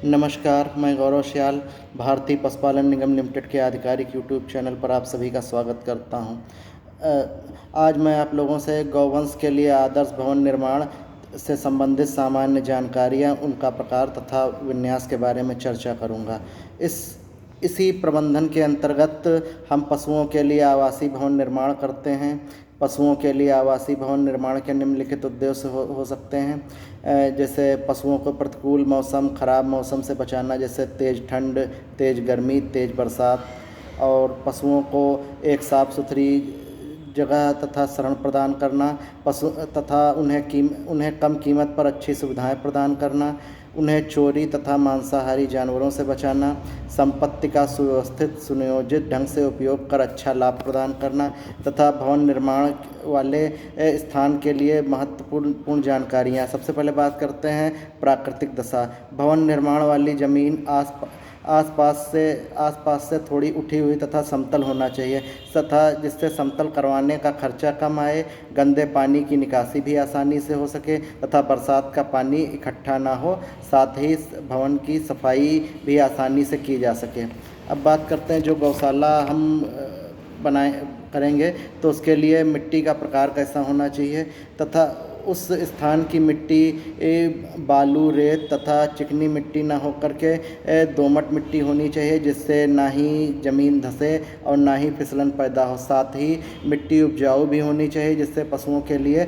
नमस्कार, मैं गौरव श्याल भारतीय पशुपालन निगम लिमिटेड के आधिकारिक यूट्यूब चैनल पर आप सभी का स्वागत करता हूं। आज मैं आप लोगों से गौवंश के लिए आदर्श भवन निर्माण से संबंधित सामान्य जानकारियां, उनका प्रकार तथा विन्यास के बारे में चर्चा करूंगा। इसी प्रबंधन के अंतर्गत हम पशुओं के लिए आवासीय भवन निर्माण करते हैं। पशुओं के लिए आवासीय भवन निर्माण के निम्नलिखित उद्देश्य हो सकते हैं, जैसे पशुओं को प्रतिकूल मौसम, खराब मौसम से बचाना, जैसे तेज़ ठंड, तेज़ गर्मी, तेज़ बरसात, और पशुओं को एक साफ़ सुथरी जगह तथा शरण प्रदान करना, पशु तथा उन्हें कम कीमत पर अच्छी सुविधाएं प्रदान करना, उन्हें चोरी तथा मांसाहारी जानवरों से बचाना, संपत्ति का सुव्यवस्थित सुनियोजित ढंग से उपयोग कर अच्छा लाभ प्रदान करना तथा भवन निर्माण वाले स्थान के लिए महत्वपूर्ण जानकारियाँ। सबसे पहले बात करते हैं प्राकृतिक दशा। भवन निर्माण वाली ज़मीन आसपास से थोड़ी उठी हुई तथा समतल होना चाहिए तथा जिससे समतल करवाने का खर्चा कम आए, गंदे पानी की निकासी भी आसानी से हो सके तथा बरसात का पानी इकट्ठा ना हो, साथ ही भवन की सफाई भी आसानी से की जा सके। अब बात करते हैं जो गौशाला हम करेंगे तो उसके लिए मिट्टी का प्रकार कैसा होना चाहिए तथा उस स्थान की मिट्टी बालू, रेत तथा चिकनी मिट्टी ना हो करके दोमट मिट्टी होनी चाहिए, जिससे ना ही ज़मीन धंसे और ना ही फिसलन पैदा हो। साथ ही मिट्टी उपजाऊ भी होनी चाहिए, जिससे पशुओं के लिए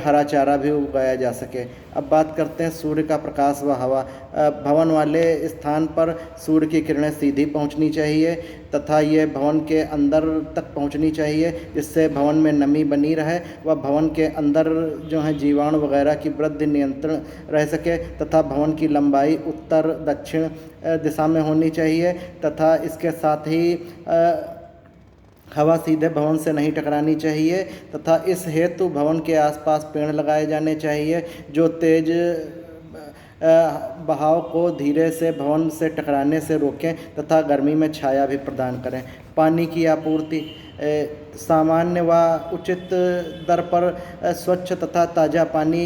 हरा चारा भी उगाया जा सके। अब बात करते हैं सूर्य का प्रकाश व हवा। भवन वाले स्थान पर सूर्य की किरणें सीधी पहुंचनी चाहिए तथा ये भवन के अंदर तक पहुंचनी चाहिए, जिससे भवन में नमी बनी रहे व भवन के अंदर जो है जीवाणु वगैरह की वृद्धि नियंत्रण रह सके तथा भवन की लंबाई उत्तर दक्षिण दिशा में होनी चाहिए तथा इसके साथ ही हवा सीधे भवन से नहीं टकरानी चाहिए तथा इस हेतु भवन के आसपास पेड़ लगाए जाने चाहिए जो तेज बहाव को धीरे से भवन से टकराने से रोकें तथा गर्मी में छाया भी प्रदान करें। पानी की आपूर्ति सामान्य व उचित दर पर स्वच्छ तथा ताज़ा पानी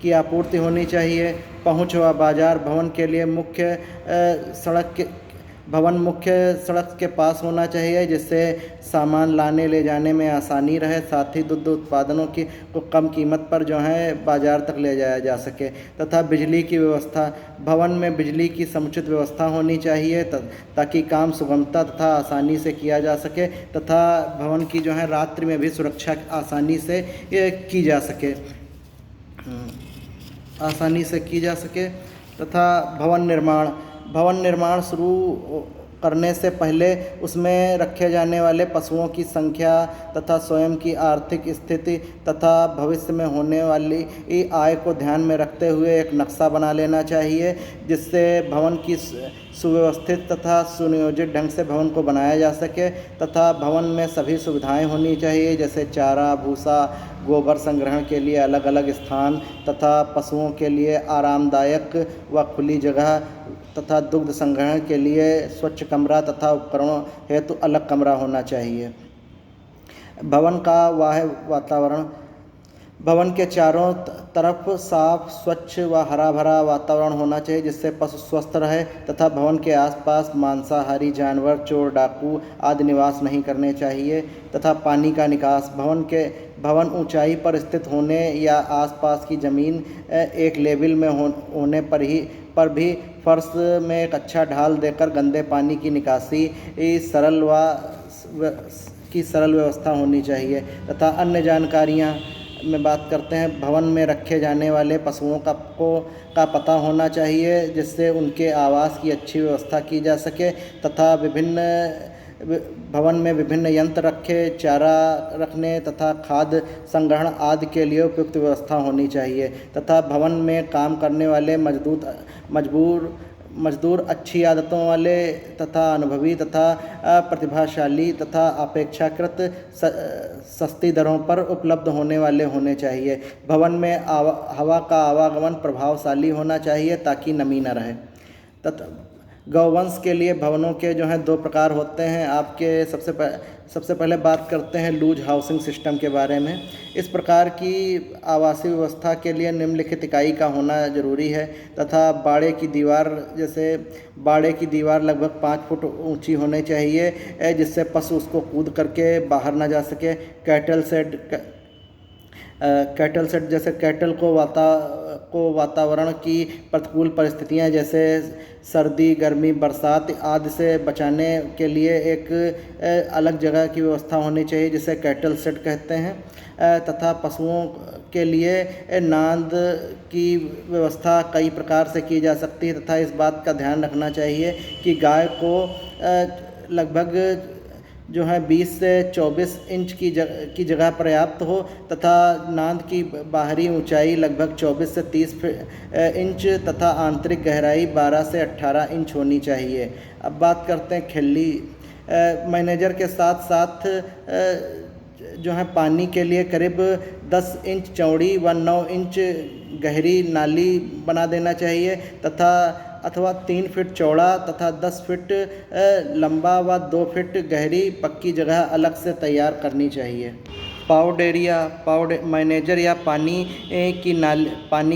की आपूर्ति होनी चाहिए। पहुँच व बाजार भवन के लिए मुख्य सड़क के पास होना चाहिए, जिससे सामान लाने ले जाने में आसानी रहे, साथ ही दुग्ध उत्पादनों को कम कीमत पर जो है बाज़ार तक ले जाया जा सके। तथा बिजली की व्यवस्था, भवन में बिजली की समुचित व्यवस्था होनी चाहिए ताकि काम सुगमता तथा आसानी से किया जा सके तथा भवन की जो है रात्रि में भी सुरक्षा आसानी से की जा सके तथा भवन निर्माण शुरू करने से पहले उसमें रखे जाने वाले पशुओं की संख्या तथा स्वयं की आर्थिक स्थिति तथा भविष्य में होने वाली आय को ध्यान में रखते हुए एक नक्शा बना लेना चाहिए, जिससे भवन की सुव्यवस्थित तथा सुनियोजित ढंग से भवन को बनाया जा सके तथा भवन में सभी सुविधाएं होनी चाहिए, जैसे चारा, भूसा, गोबर संग्रहण के लिए अलग अलग स्थान तथा पशुओं के लिए आरामदायक व खुली जगह तथा दुग्ध संग्रहण के लिए स्वच्छ कमरा तथा उपकरणों हेतु अलग कमरा होना चाहिए। भवन का बाह्य वातावरण, भवन के चारों तरफ साफ, स्वच्छ व हरा भरा वातावरण होना चाहिए, जिससे पशु स्वस्थ रहे तथा भवन के आसपास मांसाहारी जानवर, चोर, डाकू आदि निवास नहीं करने चाहिए। तथा पानी का निकास, भवन ऊंचाई पर स्थित होने या आसपास की ज़मीन एक लेवल में होने पर भी फर्श में एक अच्छा ढाल देकर गंदे पानी की निकासी सरल व्यवस्था होनी चाहिए। तथा अन्य जानकारियाँ में बात करते हैं, भवन में रखे जाने वाले पशुओं का पता होना चाहिए, जिससे उनके आवास की अच्छी व्यवस्था की जा सके तथा भवन में विभिन्न यंत्र रखे, चारा रखने तथा खाद्य संग्रहण आदि के लिए उपयुक्त व्यवस्था होनी चाहिए तथा भवन में काम करने वाले मजदूर अच्छी आदतों वाले तथा अनुभवी तथा प्रतिभाशाली तथा अपेक्षाकृत सस्ती दरों पर उपलब्ध होने वाले होने चाहिए। भवन में हवा का आवागमन प्रभावशाली होना चाहिए ताकि नमी न रहे तथा गौवंश के लिए भवनों के जो हैं 2 प्रकार होते हैं। आपके सबसे पहले बात करते हैं लूज हाउसिंग सिस्टम के बारे में। इस प्रकार की आवासीय व्यवस्था के लिए निम्नलिखित इकाई का होना ज़रूरी है तथा बाड़े की दीवार लगभग 5 फुट ऊंची होनी चाहिए, जिससे पशु उसको कूद करके बाहर ना जा सके। कैटल शेड जैसे कैटल को वातावरण की प्रतिकूल परिस्थितियां जैसे सर्दी, गर्मी, बरसात आदि से बचाने के लिए एक अलग जगह की व्यवस्था होनी चाहिए, जिसे कैटल शेड कहते हैं। तथा पशुओं के लिए नांद की व्यवस्था कई प्रकार से की जा सकती है तथा इस बात का ध्यान रखना चाहिए कि गाय को लगभग जो है 20 से 24 इंच की जगह पर्याप्त हो तथा नांद की बाहरी ऊंचाई लगभग 24 से 30 इंच तथा आंतरिक गहराई 12 से 18 इंच होनी चाहिए। अब बात करते हैं खिल्ली। मैनेजर के साथ साथ जो है पानी के लिए करीब 10 इंच चौड़ी व 9 इंच गहरी नाली बना देना चाहिए अथवा 3 फीट चौड़ा तथा 10 फीट लंबा व 2 फीट गहरी पक्की जगह अलग से तैयार करनी चाहिए। मैनेजर या पानी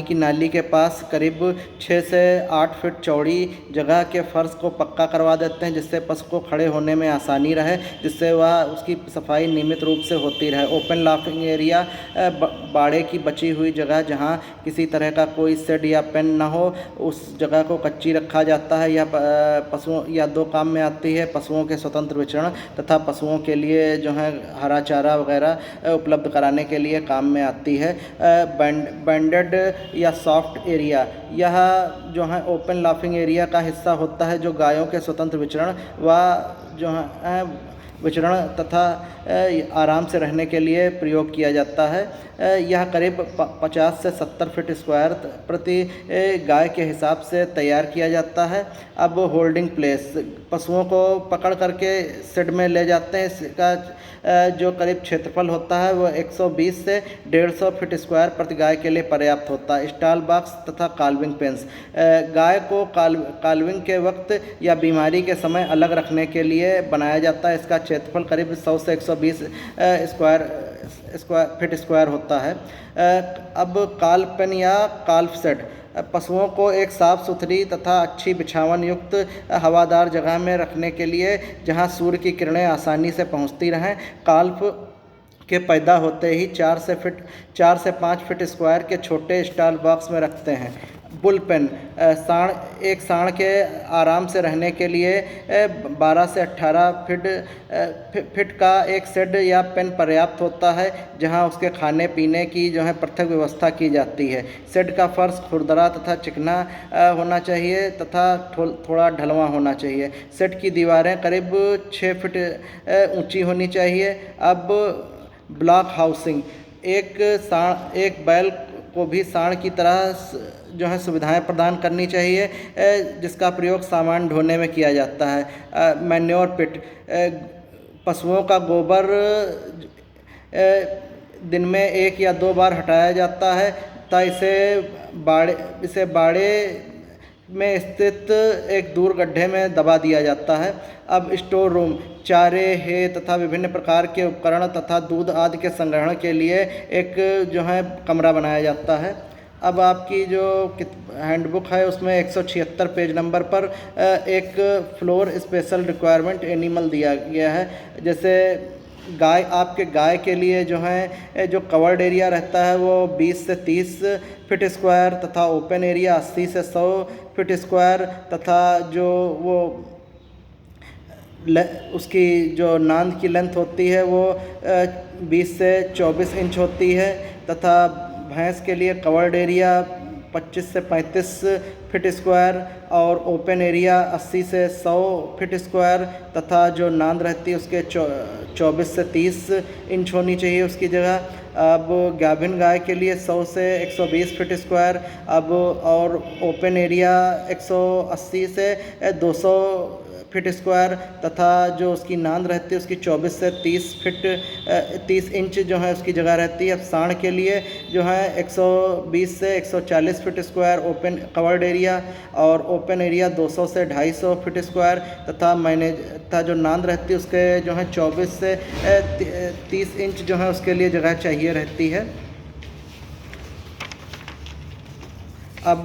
की नाली के पास करीब 6 से 8 फीट चौड़ी जगह के फर्श को पक्का करवा देते हैं, जिससे पशु को खड़े होने में आसानी रहे, जिससे वह उसकी सफाई नियमित रूप से होती रहे। ओपन लाफिंग एरिया बाड़े की बची हुई जगह जहां किसी तरह का कोई शेड या पेन न हो, उस जगह को कच्ची रखा जाता है। यह पशुओं या 2 काम में आती है: पशुओं के स्वतंत्र विचरण तथा पशुओं के लिए जो है हरा चारा वगैरह उपलब्ध कराने के लिए काम में आती है। बैंडेड या सॉफ्ट एरिया, यह जो है ओपन लाफिंग एरिया का हिस्सा होता है, जो गायों के स्वतंत्र विचरण तथा आराम से रहने के लिए प्रयोग किया जाता है। यह करीब 50 से 70 फीट स्क्वायर प्रति गाय के हिसाब से तैयार किया जाता है। अब होल्डिंग प्लेस, पशुओं को पकड़ करके शेड में ले जाते हैं। इसका जो करीब क्षेत्रफल होता है वह 120 से 150 फीट स्क्वायर प्रति गाय के लिए पर्याप्त होता है। स्टॉल बॉक्स तथा काल्विंग पेंस, गाय को काल्विंग के वक्त या बीमारी के समय अलग रखने के लिए बनाया जाता है। इसका क्षेत्रफल करीब 100 से 120 फीट स्क्वायर होता है। अब काल्व पेन या काल्व सेट, पशुओं को एक साफ़ सुथरी तथा अच्छी बिछावन युक्त हवादार जगह में रखने के लिए, जहां सूर्य की किरणें आसानी से पहुंचती रहें। काल्व के पैदा होते ही 4 से 5 फीट स्क्वायर के छोटे स्टॉल बॉक्स में रखते हैं। बुल पेन, सांड के आराम से रहने के लिए 12 से 18 फीट का एक शेड या पेन पर्याप्त होता है, जहां उसके खाने पीने की जो है पृथक व्यवस्था की जाती है। शेड का फर्श खुरदरा तथा चिकना होना चाहिए तथा थोड़ा ढलवां होना चाहिए। शेड की दीवारें करीब 6 फीट ऊंची होनी चाहिए। अब ब्लॉक हाउसिंग, एक बैल को भी सांड की तरह जो है सुविधाएं प्रदान करनी चाहिए, जिसका प्रयोग सामान ढोने में किया जाता है। मैन्योर पिट, पशुओं का गोबर दिन में 1 या 2 बार हटाया जाता है तथा इसे बाड़े में स्थित एक दूर गड्ढे में दबा दिया जाता है। अब स्टोर रूम, चारे, हे तथा विभिन्न प्रकार के उपकरण तथा दूध आदि के संग्रहण के लिए एक जो है कमरा बनाया जाता है। अब आपकी जो हैंडबुक है उसमें 176 पेज नंबर पर एक फ्लोर स्पेशल रिक्वायरमेंट एनिमल दिया गया है। जैसे आपके गाय के लिए जो है जो कवर्ड एरिया रहता है वो 20 से 30 फीट स्क्वायर तथा ओपन एरिया 80 से 100 फीट स्क्वायर तथा जो वो उसकी जो नांद की लेंथ होती है वो 20 से 24 इंच होती है तथा भैंस के लिए कवर्ड एरिया 25 से 35 फीट स्क्वायर और ओपन एरिया 80 से 100 फीट स्क्वायर तथा जो नांद रहती है उसके 24 से 30 इंच होनी चाहिए उसकी जगह। अब गाभिन गाय के लिए 100 से 120 फीट स्क्वायर और ओपन एरिया 180 से 200 फीट स्क्वायर तथा जो उसकी नांद रहती है उसकी 24 से 30 इंच जो है उसकी जगह रहती है। अब सांड के लिए जो है 120 से 140 feet square open covered area और ओपन एरिया 200 से 250 फीट स्क्वायर तथा जो नांद रहती है उसके जो है 24 से 30 इंच जो है उसके लिए जगह चाहिए रहती है। अब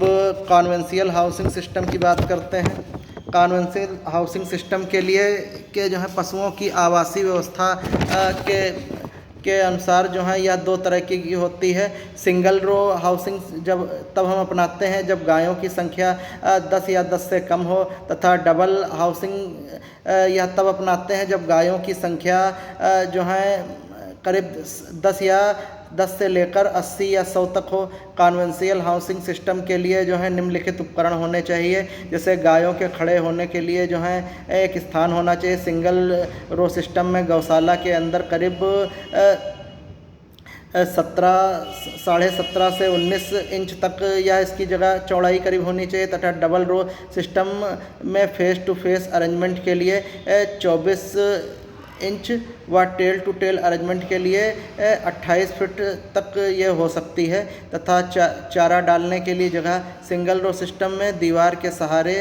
कॉन्वेंशियल हाउसिंग सिस्टम की बात करते हैं। कॉन्वेंशियल हाउसिंग सिस्टम के लिए जो है पशुओं की आवासीय व्यवस्था के अनुसार जो है यह दो तरह की होती है। सिंगल रो हाउसिंग तब हम अपनाते हैं जब गायों की संख्या 10 या 10 से कम हो, तथा डबल हाउसिंग यह तब अपनाते हैं जब गायों की संख्या जो है करीब 10 से लेकर 80 या 100 तक हो। कॉन्वेंशियल हाउसिंग सिस्टम के लिए जो है निम्नलिखित उपकरण होने चाहिए, जैसे गायों के खड़े होने के लिए जो है एक स्थान होना चाहिए। सिंगल रो सिस्टम में गौशाला के अंदर करीब 17 से 19 इंच तक या इसकी जगह चौड़ाई करीब होनी चाहिए, तथा डबल रो सिस्टम में फेस टू फेस अरेंजमेंट के लिए 24 इंच व टेल टू टेल अरेंजमेंट के लिए 28 फीट तक ये हो सकती है। तथा चारा डालने के लिए जगह सिंगल रो सिस्टम में दीवार के सहारे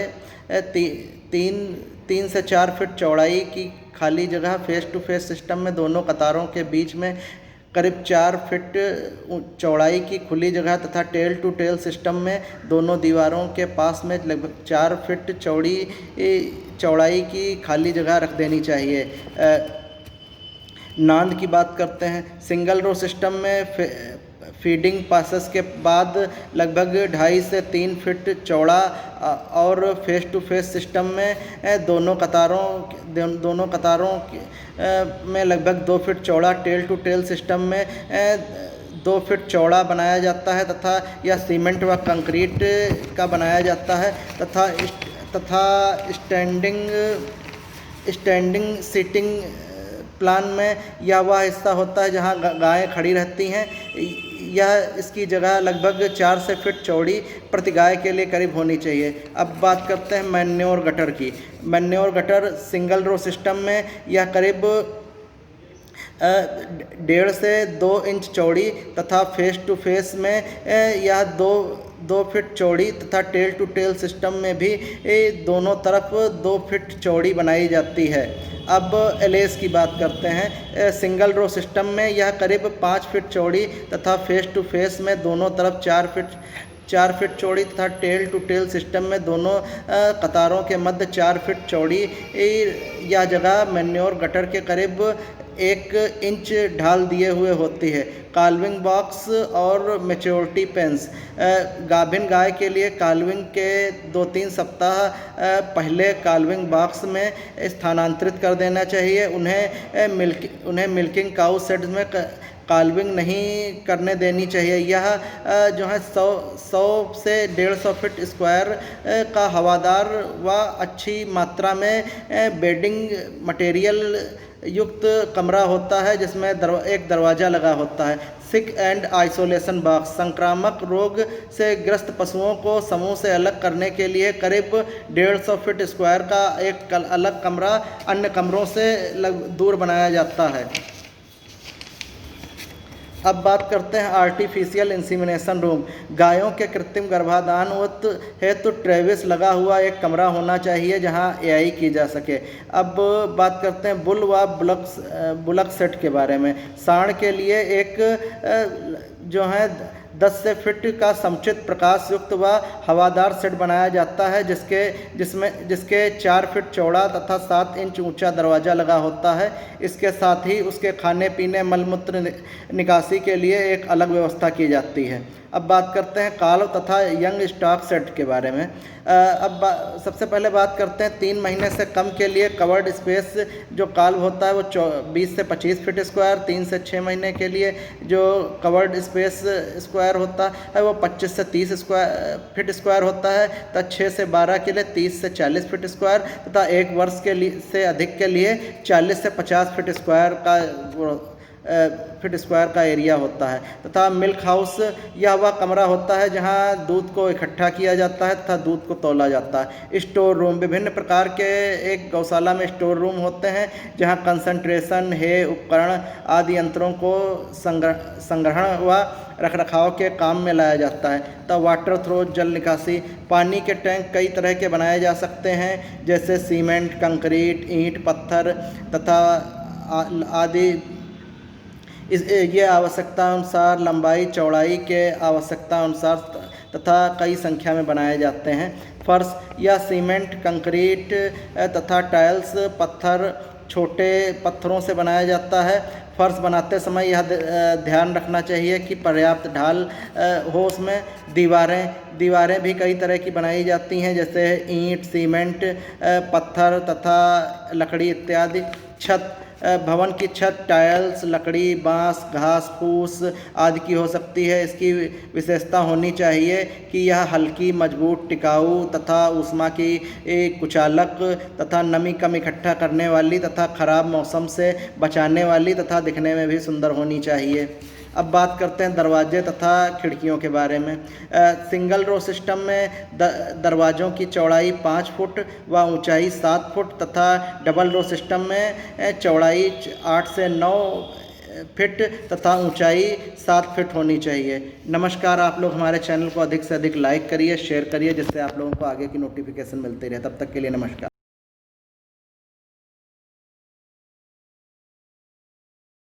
3 से 4 फीट चौड़ाई की खाली जगह, फेस टू फेस सिस्टम में दोनों कतारों के बीच में करीब 4 फीट चौड़ाई की खुली जगह, तथा टेल टू टेल सिस्टम में दोनों दीवारों के पास में लगभग 4 फीट चौड़ाई की खाली जगह रख देनी चाहिए। नांद की बात करते हैं। सिंगल रो सिस्टम में फीडिंग पासेस के बाद लगभग 2.5 से 3 फीट चौड़ा और फेस टू फेस सिस्टम में दोनों कतारों में लगभग 2 फीट चौड़ा, टेल टू टेल सिस्टम में 2 फीट चौड़ा बनाया जाता है, तथा यह सीमेंट व कंक्रीट का बनाया जाता है। तथा स्टैंडिंग सीटिंग प्लान में यह वह हिस्सा होता है जहां गायें खड़ी रहती हैं। यह इसकी जगह लगभग 4 से फीट चौड़ी प्रति गाय के लिए करीब होनी चाहिए। अब बात करते हैं मैन्योर गटर की। Manure gutter single row system में यह करीब 1.5 से 2 इंच चौड़ी तथा फेस टू फेस में यह 2 फीट चौड़ी तथा टेल टू टेल सिस्टम में भी दोनों तरफ 2 फीट चौड़ी बनाई जाती है। अब एलेस की बात करते हैं। सिंगल रो सिस्टम में यह करीब 5 फीट चौड़ी तथा फेस टू फेस में दोनों तरफ 4 फीट चौड़ी तथा टेल टू टेल सिस्टम में दोनों कतारों के मध्य 4 फीट चौड़ी यह जगह मैन्योर गटर के करीब 1 इंच ढाल दिए हुए होती है। काल्विंग बॉक्स और मैच्योरिटी पेंस। गाभिन गाय के लिए काल्विंग के 2-3 सप्ताह पहले काल्विंग बॉक्स में स्थानांतरित कर देना चाहिए। उन्हें मिल्किंग काउ शेड्स में काल्विंग नहीं करने देनी चाहिए। यह जो है 100 से 150 फीट स्क्वायर का हवादार व अच्छी मात्रा में बेडिंग मटेरियल युक्त कमरा होता है, जिसमें एक दरवाज़ा लगा होता है। Sick and isolation box. संक्रामक रोग से ग्रस्त पशुओं को समूह से अलग करने के लिए करीब 150 फीट स्क्वायर का एक अलग कमरा अन्य कमरों से दूर बनाया जाता है। अब बात करते हैं आर्टिफिशियल इंसीमिनेशन रूम। गायों के कृत्रिम गर्भाधान हेतु ट्रेविस लगा हुआ एक कमरा होना चाहिए जहां एआई की जा सके। अब बात करते हैं बुल व बुलक सेट के बारे में। सांड के लिए एक जो है 10 से फीट का समुचित प्रकाश युक्त व हवादार सेट बनाया जाता है, जिसके 4 फीट चौड़ा तथा 7 इंच ऊंचा दरवाज़ा लगा होता है। इसके साथ ही उसके खाने पीने मलमूत्र निकासी के लिए एक अलग व्यवस्था की जाती है। अब बात करते हैं काल्व तथा यंग स्टॉक सेट के बारे में। सबसे पहले बात करते हैं 3 महीने से कम के लिए कवर्ड स्पेस जो काल्व होता है वो 20 से 25 फीट स्क्वायर। 3 से 6 महीने के लिए जो कवर्ड स्पेस स्क्वायर होता है वो 25 से 30 फीट स्क्वायर होता है, तथा 6 से 12 के लिए 30 से 40 फीट स्क्वायर, तथा 1 वर्ष के लिए से अधिक के लिए 40 से 50 फीट स्क्वायर का फीट स्क्वायर का एरिया होता है। तथा मिल्क हाउस यह वह कमरा होता है जहां दूध को इकट्ठा किया जाता है तथा दूध को तौला जाता है। स्टोर रूम, विभिन्न प्रकार के एक गौशाला में स्टोर रूम होते हैं जहां कंसंट्रेशन, है उपकरण आदि यंत्रों को संग्रहण व रखरखाव के काम में लाया जाता है। तब वाटर थ्रोज, जल निकासी, पानी के टैंक कई तरह के बनाए जा सकते हैं जैसे सीमेंट, कंक्रीट, ईंट, पत्थर तथा आदि। ये आवश्यकता अनुसार लंबाई चौड़ाई के आवश्यकता अनुसार तथा कई संख्या में बनाए जाते हैं। फर्श या सीमेंट, कंक्रीट तथा टाइल्स, पत्थर, छोटे पत्थरों से बनाया जाता है। फर्श बनाते समय यह ध्यान रखना चाहिए कि पर्याप्त ढाल हो उसमें। दीवारें भी कई तरह की बनाई जाती हैं जैसे ईंट, सीमेंट, पत्थर तथा लकड़ी इत्यादि। छत, भवन की छत टाइल्स, लकड़ी, बांस, घास फूस आदि की हो सकती है। इसकी विशेषता होनी चाहिए कि यह हल्की, मजबूत, टिकाऊ तथा ऊष्मा की कुचालक तथा नमी कम इकट्ठा करने वाली तथा खराब मौसम से बचाने वाली तथा दिखने में भी सुंदर होनी चाहिए। अब बात करते हैं दरवाजे तथा खिड़कियों के बारे में। सिंगल रो सिस्टम में दरवाज़ों की चौड़ाई 5 फुट व ऊंचाई 7 फुट तथा डबल रो सिस्टम में चौड़ाई 8 से 9 फीट तथा ऊंचाई 7 फीट होनी चाहिए। नमस्कार, आप लोग हमारे चैनल को अधिक से अधिक लाइक करिए, शेयर करिए जिससे आप लोगों को आगे की नोटिफिकेशन मिलती रहे। तब तक के लिए नमस्कार।